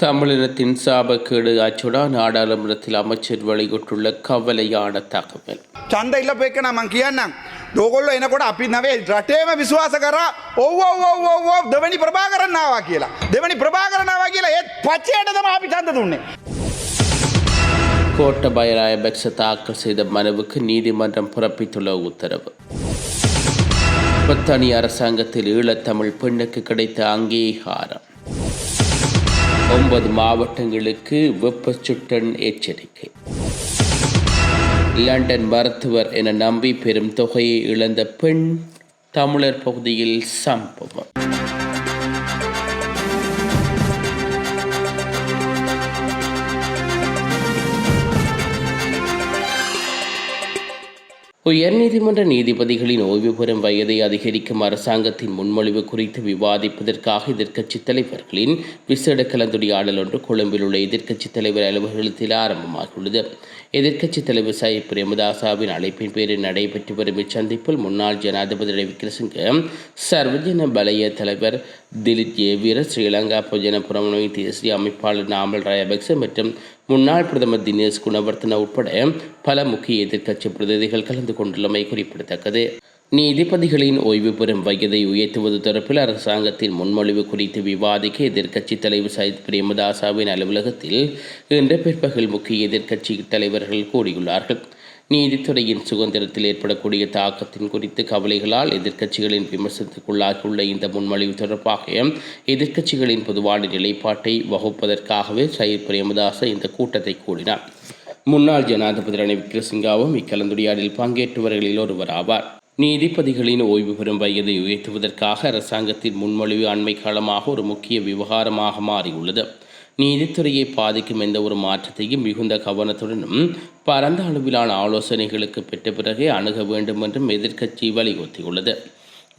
தமிழினத்தின் சாபக்கேடு அச்சுடா நாடாளுமன்றத்தில் அமைச்சர் வெளியிட்டுள்ள කවලයාන තකවල. ඡන්ද ඉල්ලපු එක නම් මං කියන්නම්. ඕගොල්ලෝ එනකොට අපි නවේ රටේම විශ්වාස කරා ඔව් දෙවනි ප්‍රභාකරන් ආවා කියලා. දෙවනි ප්‍රභාකරන් ආවා කියලා ඒත් පච්චයට තමයි අපි ඡන්ද දුන්නේ. கோட்டபாய ராஜபக்ச தாக்கல் செய்த மனுவுக்கு நீதிமன்றம் பிறப்பித்துள்ள உத்தரவு. பத்தானி அரசாங்கத்தில் ஈழத்தமிழ் பெண்ணுக்கு கிடைத்த அங்கீகாரம். 9 மாவட்டங்களுக்கு வெப்பச்சுட்டன் எச்சரிக்கை. லண்டன் மருத்துவர் என நம்பி பெரும் தொகையை இழந்த பெண் தமிழர் பகுதியில் சம்பவம். உயர்நீதிமன்ற நீதிபதிகளின் ஓய்வு பெறும் வயதை அதிகரிக்கும் அரசாங்கத்தின் முன்மொழிவு குறித்து விவாதிப்பதற்காக எதிர்க்கட்சித் தலைவர்களின் விசேட கலந்துரையாடல் ஒன்று கொழும்பில் உள்ள எதிர்க்கட்சித் தலைவர் அலுவலகத்தில் ஆரம்பமாகியுள்ளது. எதிர்க்கட்சித் தலைவர் சயித் பிரேமதாசவின் அழைப்பின் பேரில் நடைபெற்று வரும் இச்சந்திப்பில் முன்னாள் ஜனாதிபதி ரணில் விக்ரமசிங்க, சர்வஜன பலய தலைவர் திலித் ஜேவீர, ஸ்ரீலங்கா பொதுஜன பெரமுனவின் தேசிய அமைப்பாளர் நாமல் ராஜபக்ச மற்றும் முன்னாள் பிரதமர் தினேஷ் குணவர்த்தன உட்பட பல முக்கிய எதிர்க்கட்சி பிரதிநிதிகள் கலந்து கொண்டுள்ளமை குறிப்பிடத்தக்கது. நீதிபதிகளின் ஓய்வு பெறும் வயதை உயர்த்துவது தொடர்பில் அரசாங்கத்தின் முன்மொழிவு குறித்து விவாதிக்க எதிர்க்கட்சித் தலைவர் சயித் பிரேமதாசவின் அலுவலகத்தில் இன்று பிற்பகல் முக்கிய எதிர்க்கட்சி தலைவர்கள் கூடியுள்ளார்கள். நீதித்துறையின் சுதந்திரத்தில் ஏற்படக்கூடிய தாக்கத்தின் குறித்து கவலைகளால் எதிர்க்கட்சிகளின் விமர்சனத்துக்குள்ளாகியுள்ள இந்த முன்மொழிவு தொடர்பாக எதிர்க்கட்சிகளின் பொதுவான நிலைப்பாட்டை வகுப்பதற்காகவே சயித் பிரேமதாச இந்த கூட்டத்தை கூடினார். முன்னாள் ஜனாதிபதி ரணில் விக்ரமசிங்கவும் இக்கலந்துரையாடலில் பங்கேற்றவர்களில் ஒருவர் ஆவார். நீதிபதிகளின் ஓய்வு பெறும் வயதை உயர்த்துவதற்காக அரசாங்கத்தின் முன்மொழிவு அண்மை காலமாக ஒரு முக்கிய விவகாரமாக மாறியுள்ளது. நீதித்துறையை பாதிக்கும் எந்த ஒரு மாற்றத்தையும் மிகுந்த கவனத்துடனும் பரந்த அளவிலான ஆலோசனைகளுக்கு பெற்ற பிறகே அணுக வேண்டும் என்றும் எதிர்க்கட்சி வலியுறுத்தியுள்ளது.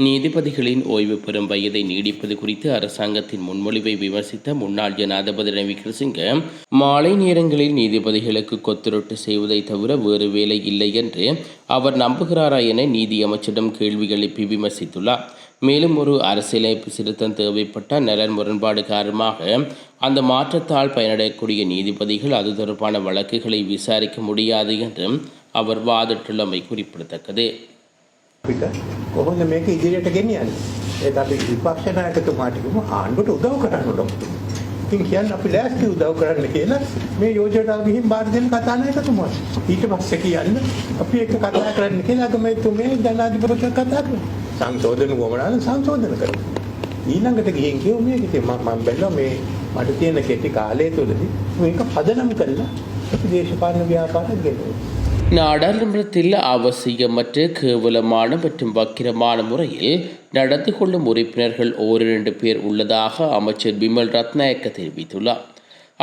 நீதிபதிகளின் ஓய்வு பெறும் வயதை நீடிப்பது குறித்து அரசாங்கத்தின் முன்மொழிவை விமர்சித்த முன்னாள் ஜனாதிபதி ரணில் விக்ரமசிங்க, மாலை நேரங்களில் நீதிபதிகளுக்கு கொத்துரொட்டு செய்வதை தவிர வேறு வேலை இல்லை என்று அவர் நம்புகிறாரா என நீதி அமைச்சரிடம் கேள்வி எழுப்பி விமர்சித்துள்ளார். மேலும் ஒரு அரசியலமைப்பு திருத்தம் தேவைப்பட்ட நலன் முரண்பாடு காரணமாக அந்த மாற்றத்தால் பயனடையக்கூடிய நீதிபதிகள் அது தொடர்பான வழக்குகளை விசாரிக்க முடியாது என்றும் அவர் வாதிட்டுள்ளமை குறிப்பிடத்தக்கது. කොහොමද මේක ඉදිරියට ගෙනියන්නේ? ඒත් අපි විපක්ෂ නායකතුමාට කිව්ව ආණ්ඩුවට උදව් කරන්න ඕන. ඉතින් කියන්නේ අපි ලෑස්ති උදව් කරන්න කියලා මේ යෝජනාව ගිහින් බාර දෙන්න කතා නායකතුමාට. ඊට පස්සේ කියන්නේ අපි ඒක කතා කරන්න කියලා අගමැතිතුමේ ජනාධිපතිතුමා කතා කරා. සංශෝධන වමනාන සංශෝධන කරා. ඊළඟට ගිහින් කිව්ව මේක ඉතින් මම බැලුවා මේ මට තියෙන කෙටි කාලය තුලදී මේක පදනම් කරලා අපි දේශපාලන ව්‍යාපාරයක් ගෙනුවා. நாடாளுமன்றத்தில் அவசியமற்ற கேவலமான மற்றும் வக்கிரமான முறையில் நடந்து கொள்ளும் உறுப்பினர்கள் 1-2 பேர் உள்ளதாக அமைச்சர் பிமல் ரத்நாயக்க தெரிவித்துள்ளார்.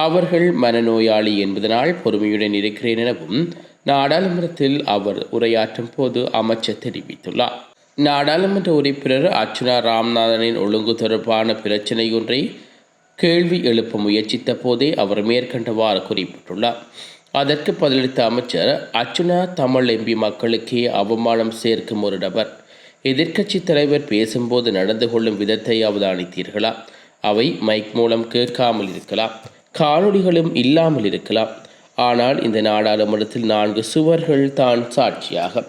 அவர்கள் மனநோயாளி என்பதனால் பொறுமையுடன் இருக்கிறேன் எனவும் நாடாளுமன்றத்தில் அவர் உரையாற்றும் போது அமைச்சர் தெரிவித்துள்ளார். நாடாளுமன்ற உறுப்பினர் அர்ச்சுனா ராமநாதனின் ஒழுங்கு தொடர்பான பிரச்சினை ஒன்றை கேள்வி எழுப்ப முயற்சித்த போதே அவர் மேற்கண்டவாறு குறிப்பிட்டுள்ளார். அதற்கு பதிலளித்த அமைச்சர், அர்ச்சுனா தமிழ் எம்பி மக்களுக்கே அவமானம் சேர்க்கும் ஒரு நபர். எதிர்க்கட்சி தலைவர் பேசும்போது நடந்து கொள்ளும் விதத்தை அவதானித்தீர்களா? அவை மைக் மூலம் கேட்காமல் இருக்கலாம், காணொளிகளும் இல்லாமல் இருக்கலாம். ஆனால் இந்த நாடாளுமன்றத்தில் 4 சுவர்கள் தான் சாட்சியாக.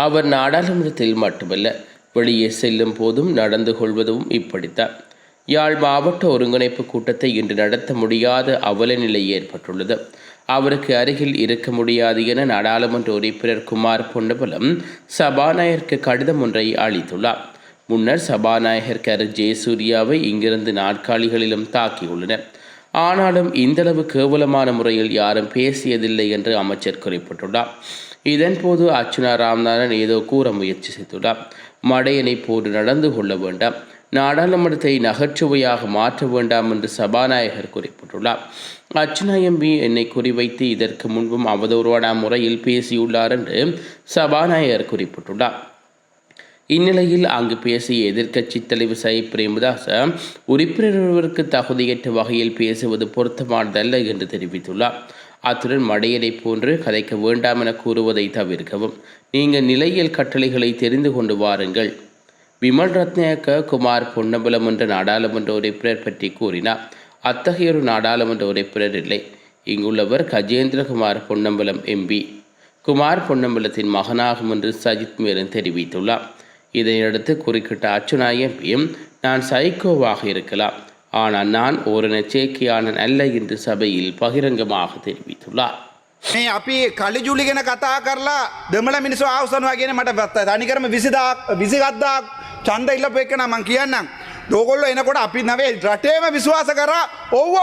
அவர் நாடாளுமன்றத்தில் மட்டுமல்ல, வெளியே செல்லும் போதும் நடந்து கொள்வதும் இப்படித்தான். யாழ் மாவட்ட ஒருங்கிணைப்பு கூட்டத்தை இன்று நடத்த முடியாத அவல நிலை ஏற்பட்டுள்ளது. அவருக்கு அருகில் இருக்க முடியாது என நாடாளுமன்ற உறுப்பினர் குமார் பொன்னபலம் சபாநாயகருக்கு கடிதம் ஒன்றை அளித்துள்ளார். முன்னர் சபாநாயகர் கரு ஜெயசூர்யாவை இங்கிருந்து நாற்காலிகளிலும் தாக்கியுள்ளனர். ஆனாலும் இந்தளவு கேவலமான முறையில் யாரும் பேசியதில்லை என்று அமைச்சர் குறிப்பிட்டுள்ளார். இதன்போது அர்ச்சுனா ராமநாதன் ஏதோ கூற முயற்சி செய்துள்ளார். மடையனை போன்று நடந்து கொள்ள வேண்டாம், நாடாளுமன்றத்தை நகைச்சுவையாக மாற்ற வேண்டாம் என்று சபாநாயகர் குறிப்பிட்டுள்ளார். அர்ச்சுனா எம்பி என்னை குறிவைத்து இதற்கு முன்பும் அவதூறான முறையில் பேசியுள்ளார் என்று சபாநாயகர் குறிப்பிட்டுள்ளார். இந்நிலையில் அங்கு பேசிய எதிர்க்கட்சி தலைவர் சயித் பிரேமதாச, உறுப்பினர் ஒருவருக்கு தகுதியற்ற வகையில் பேசுவது பொருத்தமானதல்ல என்று தெரிவித்துள்ளார். அத்துடன் மடையனை போன்று கதைக்க வேண்டாம் என கூறுவதை தவிர்க்கவும், நீங்கள் நிலையியல் கட்டளைகளை தெரிந்து கொண்டு வாருங்கள். விமல் ரத்நாயக்க குமார் பொன்னம்பலம் என்ற நாடாளுமன்ற உறுப்பினர் பற்றி கூறினார். அத்தகைய ஒரு நாடாளுமன்ற உறுப்பினர் இல்லை. இங்குள்ளவர் கஜேந்திரகுமார் பொன்னம்பலம் எம்பி. குமார் பொன்னம்பலத்தின் மகனாகும் என்று சஜித் மேரன் தெரிவித்துள்ளார். இதையடுத்து குறுக்கிட்ட அர்ச்சுனா எம்பியும் நான் சைக்கோவாக இருக்கலாம், ஆனால் நான் ஒரு நச்சேக்கியானன் அல்ல என்று சபையில் பகிரங்கமாக தெரிவித்துள்ளார். මේ අපි කලිජුලි ගැන කතා කරලා දෙමළ මිනිස්සු ආවසනවා කියන මට තනිකරම 20000ක් ඡන්ද ඉල්ලපු එක නම් මං කියන්නම්. ඕගොල්ලෝ එනකොට අපි නවේ රටේම විශ්වාස කරා ඔව්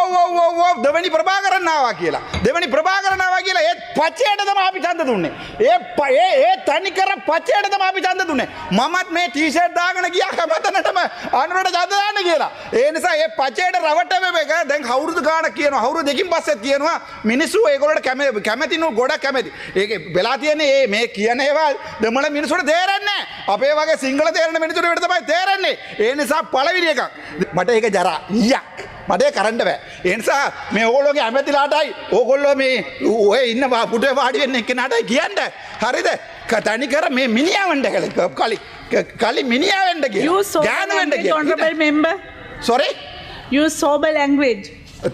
දෙවනි ප්‍රභාකරන් ආවා කියලා. දෙවනි ප්‍රභාකරන් ආවා කියලා ඒ පචේට තමයි අපි ඡන්ද දුන්නේ. ඒ තනිකර පචේට තමයි අපි ඡන්ද දුන්නේ. මමත් මේ ටී-ෂර්ට් දාගෙන ගියා කමතනටම අනුරට ඡන්ද දාන්න කියලා. ඒ නිසා ඒ පචේට රවට්ටම එක දැන් අවුරුදු ගාණක් කියනවා. අවුරුදු දෙකකින් පස්සෙත් කියනවා මිනිස්සු ඒගොල්ලෝට කැමති නෝ ගොඩක් කැමති. ඒකේ වෙලා තියෙන්නේ මේ කියන ඒවා දෙමළ මිනිස්සුන්ට තේරෙන්නේ නැහැ. අපේ වගේ සිංහල තේරෙන මිනිස්සුන්ට තමයි තේරෙන්නේ. ඒ නිසා පළවෙනි එක මට ඒක ජරා ඊයක් මට කරන්න බෑ. ඒ නිසා මේ ඕගොල්ලෝගේ ඇමතිලාටයි ඕගොල්ලෝ මේ ඔය ඉන්න පුටේ වාඩි වෙන්න එක්කනටයි කියන්න. හරිද? කතානි කර මේ මිනිහා වෙන්න කලි මිනිහා වෙන්න කියලා. ගාන වෙන්න කියලා. honorable member. Sorry? Use sober language.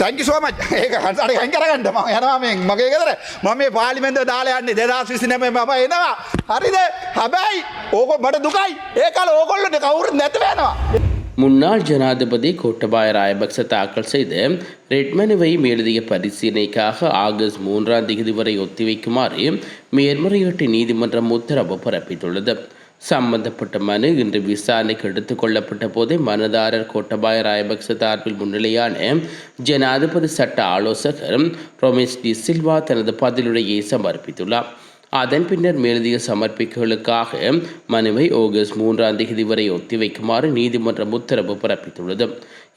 Thank you so much. ඒක හංසාරේ හං කරගන්න මම යනවා මේ මගේ ගෙදර. මම මේ පාර්ලිමේන්තුව දාලා යන්නේ 2029 මම එනවා. හරිද? හැබැයි ඕක මට දුකයි. ඒ කාලේ ඕගොල්ලෝ කවුරුත් නැතව යනවා. முன்னாள் ஜனாதிபதி கோட்டபாய ராயபக்ச தாக்கல் செய்த ரெட் மனுவை மேலதிக பரிசீலனைக்காக ஆகஸ்ட் 3ஆம் தேதி வரை ஒத்திவைக்குமாறு மேல்முறையீட்டு நீதிமன்றம் உத்தரவு பிறப்பித்துள்ளது. சம்பந்தப்பட்ட மனு இன்று விசாரணைக்கு எடுத்துக் கொள்ளப்பட்ட போதே மனுதாரர் கோட்டபாய ராயபக்ச தரப்பில் முன்னிலையான ஜனாதிபதி சட்ட ஆலோசகர் ரொமேஷ் டி சில்வா தனது பதிலுரையை சமர்ப்பித்துள்ளார். அதன் பின்னர் மேலதிக சமர்ப்பிப்புகளுக்காக மனுவை ஆகஸ்ட் 3ஆம் தேதி வரை ஒத்திவைக்குமாறு நீதிமன்றம் உத்தரவு பிறப்பித்துள்ளது.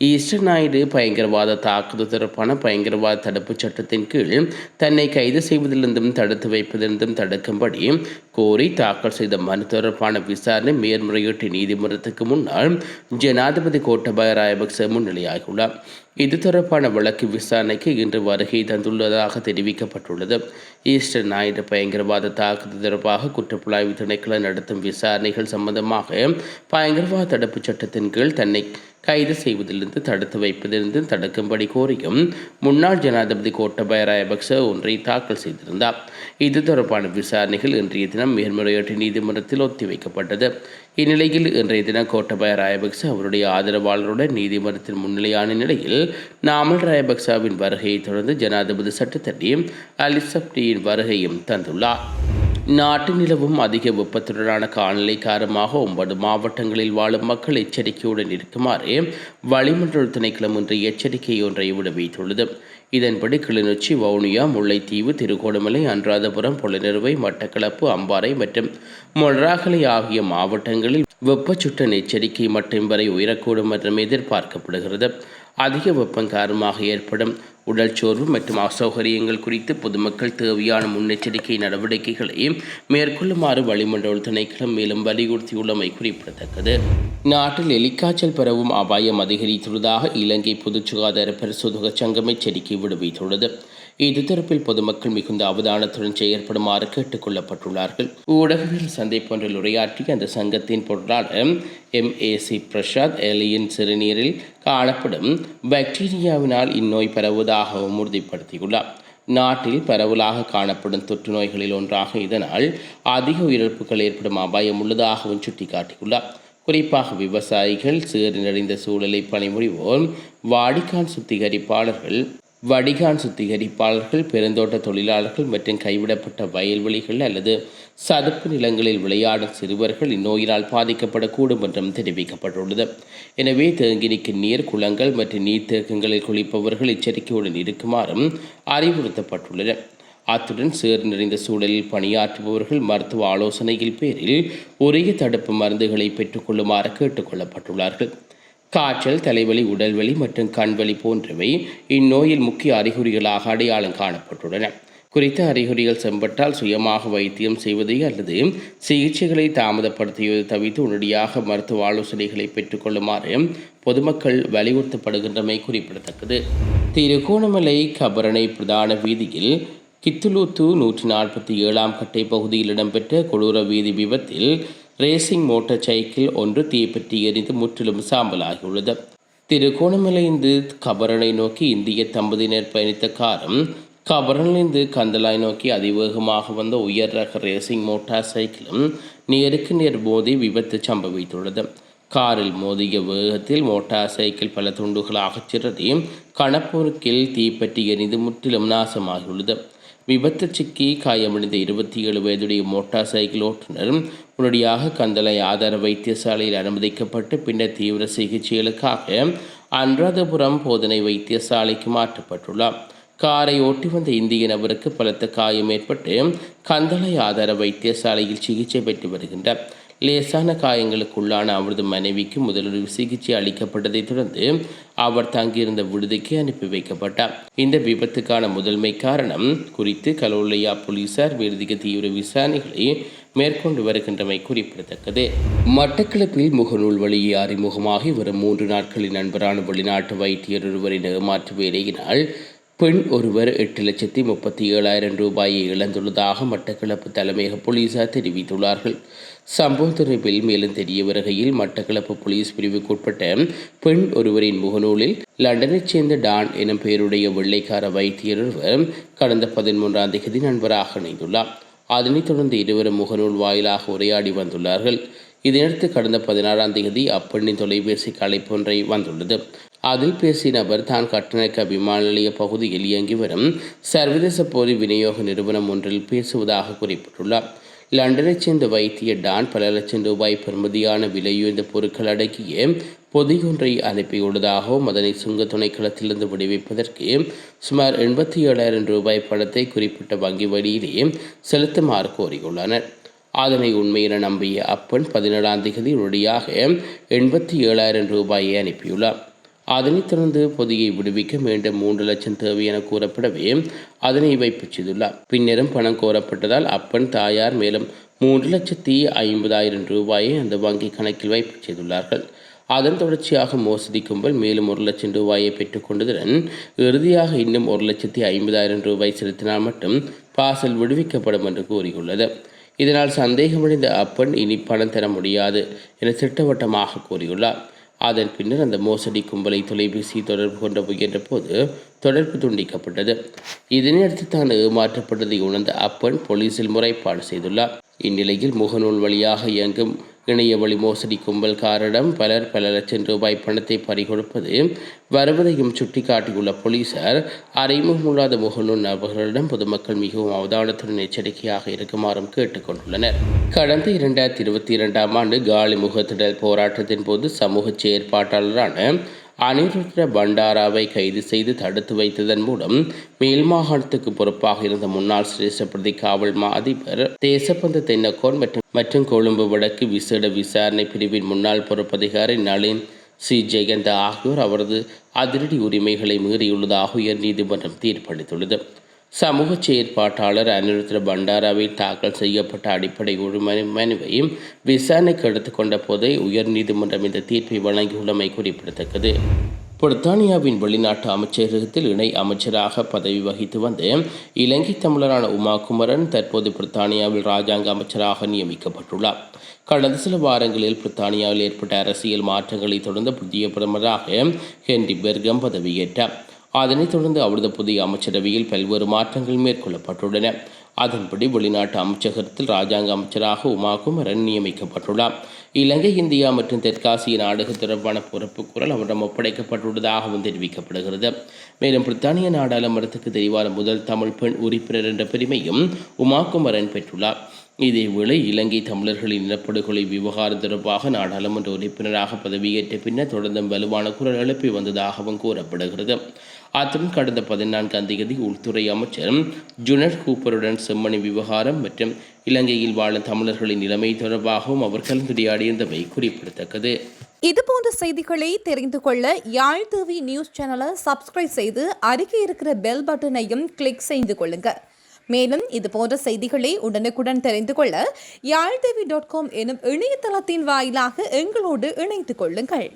ஈஸ்டர் ஞாயிறு பயங்கரவாத தாக்குதல் தொடர்பான பயங்கரவாத தடுப்புச் சட்டத்தின் கீழ் தன்னை கைது செய்வதிலிருந்தும் தடுத்து வைப்பதிலிருந்தும் தடுக்கும்படி கோரி தாக்கல் செய்த மனு தொடர்பான விசாரணை மேல்முறையீட்டு நீதிமன்றத்துக்கு முன்னால் ஜனாதிபதி கோட்டபாய ராயபக்ச முன்னிலையாகியுள்ளார். இது தொடர்பான வழக்கு விசாரணைக்கு இன்று வருகை தந்துள்ளதாக தெரிவிக்கப்பட்டுள்ளது. ஈஸ்டர் ஞாயிறு பயங்கரவாத தாக்குதல் தொடர்பாக குற்றப்புலனாய்வு திணைக்களம் நடத்தும் விசாரணைகள் சம்பந்தமாக பயங்கரவாத தடுப்புச் சட்டத்தின் கீழ் தன்னை கைது செய்வதிலிருந்து தடுத்து வைப்பதிலிருந்து தடுக்கும்படி கோரியும் முன்னாள் ஜனாதிபதி கோட்டபாய ராயபக்ச ஒன்றை தாக்கல் செய்திருந்தார். இது தொடர்பான விசாரணைகள் இன்றைய தினம் மேல்முறையீட்டு நீதிமன்றத்தில் ஒத்திவைக்கப்பட்டது. இந்நிலையில் இன்றைய தினம் கோட்டபாய ராயபக்ச அவருடைய ஆதரவாளருடன் நீதிமன்றத்தில் முன்னிலையான நிலையில் நாமல் ராயபக்சவின் வருகையை தொடர்ந்து ஜனாதிபதி சட்டத்தரணி அலிசப்டியின் வருகையும் தந்துள்ளார். நாட்டு நிலவும் அதிக வெப்பத்துடனான காலநிலை காரணமாக 9 மாவட்டங்களில் வாழும் மக்கள் எச்சரிக்கையுடன் இருக்குமாறு வளிமண்டல திணைக்களம் இன்று எச்சரிக்கை ஒன்றை விடுவித்துள்ளது. இதன்படி கிளிநொச்சி, வவுனியா, முல்லைத்தீவு, திருகோணமலை, அனுராதபுரம், பொலனறுவை, மட்டக்களப்பு, அம்பாறை மற்றும் மொனராகலை ஆகிய மாவட்டங்களில் வெப்பச்சுட்டன் எச்சரிக்கை மட்டம் வரை உயரக்கூடும் என்றும் எதிர்பார்க்கப்படுகிறது. அதிக வெப்பம் காரணமாக ஏற்படும் உடல் சோர்வு மற்றும் அசௌகரியங்கள் குறித்து பொதுமக்கள் தேவையான முன்னெச்சரிக்கை நடவடிக்கைகளை மேற்கொள்ளுமாறு வளிமண்டல திணைக்களம் மேலும் வலியுறுத்தியுள்ளமை குறிப்பிடத்தக்கது. நாட்டில் எலிக்காய்ச்சல் பரவும் அபாயம் அதிகரித்துள்ளதாக இலங்கை பொது சுகாதார பரிசோதக சங்கம் எச்சரிக்கை விடுவித்துள்ளது. இது தொடர்பில் பொதுமக்கள் மிகுந்த அவதானத்துடன் செயற்படுமாறு கேட்டுக் கொள்ளப்பட்டுள்ளார்கள். ஊடகவியல் சந்திப்பொன்றில் உரையாற்றிய அந்த சங்கத்தின் பொருளாளர் MAC பிரசாத் எலியின் சிறுநீரில் காணப்படும் பாக்டீரியாவினால் இந்நோய் பரவுவதாகவும் உறுதிப்படுத்தியுள்ளார். நாட்டில் பரவலாக காணப்படும் தொற்று நோய்களில் ஒன்றாக இதனால் அதிக உயிரிழப்புகள் ஏற்படும் அபாயம் உள்ளதாகவும் சுட்டிக்காட்டியுள்ளார். குறிப்பாக விவசாயிகள், சேறு சூழலை பணிபுரிவோர், வடிகான் சுத்திகரிப்பாளர்கள், பெருந்தோட்ட தொழிலாளர்கள் மற்றும் கைவிடப்பட்ட வயல்வெளிகள் அல்லது சதுப்பு நிலங்களில் விளையாடும் சிறுவர்கள் இந்நோயினால் பாதிக்கப்படக்கூடும் என்றும் தெரிவிக்கப்பட்டுள்ளது. எனவே தேங்கி நிற்கும் நீர், குளங்கள் மற்றும் நீர்த்தேக்கங்களில் குளிப்பவர்கள் எச்சரிக்கையுடன் இருக்குமாறும் அறிவுறுத்தப்பட்டுள்ளனர். அத்துடன் சேறு நிறைந்த சூழலில் பணியாற்றுபவர்கள் மருத்துவ ஆலோசனையில் பேரில் உரிய தடுப்பு மருந்துகளை பெற்றுக்கொள்ளுமாறு கேட்டுக்கொள்ளப்பட்டுள்ளார்கள். காய்ச்சல், தலைவலி, உடல்வலி மற்றும் கண்வலி போன்றவை இந்நோயில் முக்கிய அறிகுறிகளாக அடையாளம் காணப்பட்டுள்ளன. குறித்த அறிகுறிகள் செம்பட்டால் சுயமாக வைத்தியம் செய்வதை அல்லது சிகிச்சைகளை தாமதப்படுத்தியதை தவிர்த்து உடனடியாக மருத்துவ ஆலோசனைகளை பெற்றுக்கொள்ளுமாறு பொதுமக்கள் வலியுறுத்தப்படுகின்றமை குறிப்பிடத்தக்கது. திருகோணமலை கபரணை பிரதான வீதியில் கித்துலூத்து 147ஆம் கட்டை பகுதியில் இடம்பெற்ற கொடூர வீதி விபத்தில் ரேசிங் மோட்டார் சைக்கிள் ஒன்று தீப்பற்றி எரிந்து முற்றிலும் சாம்பலாகியுள்ளது. திருகோணமலையிலிருந்து கபரனை நோக்கி இந்திய தம்பதியினர் பயணித்த காரும் கபரனிலிருந்து கந்தலாய் நோக்கி அதிவேகமாக வந்த உயர் ரக ரேசிங் மோட்டார் சைக்கிளும் நேருக்கு நேர் மோதி விபத்து சம்பவித்துள்ளது. காரில் மோதிய வேகத்தில் மோட்டார் சைக்கிள் பல துண்டுகளாக சிதறி கணப்பொருக்கில் தீப்பற்றி எரிந்து முற்றிலும் நாசமாகியுள்ளது. விபத்து சிக்கி காயமடைந்த 27 வயதுடைய மோட்டார் சைக்கிள் ஓட்டுநர் உடனடியாக கந்தளாய் ஆதார வைத்தியசாலையில் அனுமதிக்கப்பட்டு பின்னர் தீவிர சிகிச்சைகளுக்காக அனுராதபுரம் போதனை வைத்தியசாலைக்கு மாற்றப்பட்டுள்ளார். காரை ஓட்டி வந்த இந்திய நபருக்கு பலத்த காயம் ஏற்பட்டு கந்தளாய் ஆதார வைத்தியசாலையில் சிகிச்சை பெற்று வருகின்றார். லேசான காயங்களுக்குள்ளான அவரது மனைவிக்கு முதலுதவி சிகிச்சை அளிக்கப்பட்டதைத் தொடர்ந்து அவர் தங்கியிருந்த விடுதிக்கு அனுப்பி வைக்கப்பட்டார். இந்த விபத்துக்கான முதன்மை காரணம் குறித்து கலோலையா போலீசார் மேலதிக தீவிர விசாரணைகளை மேற்கொண்டு வருகின்றமை குறிப்பிடத்தக்கது. மட்டக்களப்பில் முகநூல் வழியே அறிமுகமாகி வரும் 3 நாட்களின் நண்பரான வெளிநாட்டு வைத்தியர் ஒருவரின் ஏமாற்று வேலையினால் பெண் ஒருவர் 8,37,000 ரூபாயை இழந்துள்ளதாக மட்டக்களப்பு தலைமையக போலீசார் தெரிவித்துள்ளார்கள். சம்பவ தொடர்பில் மேலும் தெரிய வருகையில் மட்டக்களப்பு போலீஸ் பிரிவுக்குட்பட்ட பெண் ஒருவரின் முகநூலில் லண்டனைச் சேர்ந்த டான் எனும் பெயருடைய வெள்ளைக்கார வைத்தியர் ஒருவர் கடந்த 13ஆம் தேதி நண்பராக இணைந்துள்ளார். அதனைத் தொடர்ந்து இருவரும் முகநூல் வாயிலாக உரையாடி வந்துள்ளார்கள். இதனையடுத்து கடந்த 16ஆம் தேதி அப்பெண்ணின் தொலைபேசிக்கு அழைப்பு ஒன்றை வந்துள்ளது. அதில் பேசிய நபர் தான் கட்டணக்க விமான நிலைய பகுதியில் இயங்கி வரும் சர்வதேச பொது விநியோக நிறுவனம் ஒன்றில் பேசுவதாக குறிப்பிட்டுள்ளார். லண்டனைச் சேர்ந்த வைத்தியர் டான் பல லட்சம் ரூபாய் பெறுமதியான விலையுயர்ந்த பொருட்கள் அடங்கிய பொதியொன்றை அனுப்பியுள்ளதாகவும் அதனை சுங்க துணைக்களத்திலிருந்து விடுவிப்பதற்கு சுமார் 87,000 ரூபாய் பணத்தை குறிப்பிட்ட வங்கி வழியிலே செலுத்துமாறு கோரியுள்ளனர். அதனை உண்மை என நம்பிய அப்பெண் 17ஆம் தேதி உடனடியாக 87,000 ரூபாயை அனுப்பியுள்ளார். அதனைத் தொடர்ந்து பொதியை விடுவிக்க மீண்டும் 3 லட்சம் தேவை என கூறப்படவே அதனை வைப்பு செய்துள்ளார். பின்னரும் பணம் கோரப்பட்டதால் அப்பெண் தாயார் மேலும் 3,50,000 ரூபாயை அந்த வங்கி கணக்கில் வைப்பு செய்துள்ளார்கள். அதன் தொடர்ச்சியாக மோசடி கும்பல் மேலும் 1 லட்சம் ரூபாயை பெற்றுக்கொண்டதுடன் இறுதியாக இன்னும் 1,50,000 ரூபாய் செலுத்தினால் மட்டும் பார்சல் விடுவிக்கப்படும் என்று கூறியுள்ளது. இதனால் சந்தேகமடைந்த அப்பெண் இனி பணம் தர முடியாது என திட்டவட்டமாக கூறியுள்ளார். அதன் பின்னர் அந்த மோசடி கும்பலை தொலைபேசி தொடர்பு கொண்டு முயன்ற போது தொடர்பு துண்டிக்கப்பட்டது. இதனையடுத்து தான் ஏமாற்றப்பட்டதை உணர்ந்த அப்பெண் போலீசில் முறைப்பாடு செய்துள்ளார். இந்நிலையில் முகநூல் வழியாக இயங்கும் இணைய வழி மோசடி கும்பல்காரிடம் பலர் பல லட்சம் ரூபாய் பணத்தை பறிகொடுப்பது வருவதையும் சுட்டிக்காட்டியுள்ள போலீசார் அறிமுகமில்லாத முகநூல் நபர்களிடம் பொதுமக்கள் மிகவும் அவதானத்துடன் எச்சரிக்கையாக இருக்குமாறும் கேட்டுக்கொண்டுள்ளனர். கடந்த 2022ஆம் ஆண்டு காலி முகத்திடல் போராட்டத்தின் போது சமூக செயற்பாட்டாளரான அனிருத்ர பண்டாராவை கைது செய்து தடுத்து வைத்ததன் மூலம் மேல் மாகாணத்துக்கு பொறுப்பாக இருந்த முன்னாள் சிரேஷ்ட பிரதி காவல் மா அதிபர் தேசபந்து தென்னக்கோன் மற்றும் கொழும்பு வடக்கு விசேட விசாரணை பிரிவின் முன்னாள் பொறுப்பதிகாரி நளின் சி ஜெயந்த ஆகியோர் அவரது அதிரடி உரிமைகளை மீறியுள்ளதாக உயர் நீதிமன்றம் தீர்ப்பளித்துள்ளது. சமூக செயற்பாட்டாளர் அனிருத்ர பண்டாராவில் தாக்கல் செய்யப்பட்ட அடிப்படை மனுவை விசாரணைக்கு எடுத்துக்கொண்ட போதே உயர் நீதிமன்றம் இந்த தீர்ப்பை வழங்கியுள்ளமை குறிப்பிடத்தக்கது. பிரித்தானியாவின் வெளிநாட்டு அமைச்சரகத்தில் இணை அமைச்சராக பதவி வகித்து வந்த இலங்கை தமிழரான உமா குமரன் தற்போது பிரித்தானியாவில் இராஜாங்க அமைச்சராக நியமிக்கப்பட்டுள்ளார். கடந்த சில வாரங்களில் பிரித்தானியாவில் ஏற்பட்ட அரசியல் மாற்றங்களை தொடர்ந்து புதிய பிரதமராக ஹென்றி பெர்கம் பதவியேற்றார். அதனைத் தொடர்ந்து அவரது புதிய அமைச்சரவையில் பல்வேறு மாற்றங்கள் மேற்கொள்ளப்பட்டுள்ளன. அதன்படி வெளிநாட்டு அமைச்சகத்தில் இராஜாங்க அமைச்சராக உமா குமரன் நியமிக்கப்பட்டுள்ளார். இலங்கை, இந்தியா மற்றும் தெற்காசிய நாடுகள் தொடர்பான பொறுப்புக்கூறல் அவரிடம் ஒப்படைக்கப்பட்டுள்ளதாகவும் தெரிவிக்கப்படுகிறது. மேலும் பிரித்தானிய நாடாளுமன்றத்துக்கு தெரிவான முதல் தமிழ் பெண் உறுப்பினர் என்ற பெருமையும் உமா குமரன் பெற்றுள்ளார். இதேவேளை இலங்கை தமிழர்களின் இனப்படுகொலை விவகாரம் தொடர்பாக நாடாளுமன்ற உறுப்பினராக பதவியேற்ற பின்னர் தொடர்ந்து வலுவான குரல் எழுப்பி வந்ததாகவும் கூறப்படுகிறது. அத்துடன் கடந்த 14ஆம் தேதி உள்துறை அமைச்சர் ஜுனட் கூப்பருடன் செம்மணி விவகாரம் மற்றும் இலங்கையில் வாழும் தமிழர்களின் நிலைமை தொடர்பாகவும் அவர் கலந்துரையாடியிருந்தமை குறிப்பிடத்தக்கது. இதுபோன்ற செய்திகளை தெரிந்து கொள்ள யாழ் டிவி நியூஸ் சேனலை சப்ஸ்கிரைப் செய்து அருகே இருக்கிற பெல் பட்டனையும் கிளிக் செய்து கொள்ளுங்க. மேலும் இதுபோன்ற செய்திகளை உடனுக்குடன் தெரிந்து கொள்ள யாழ்தேவி.com எனும் இணையதளத்தின் வாயிலாக எங்களோடு இணைத்துக் கொள்ளுங்கள்.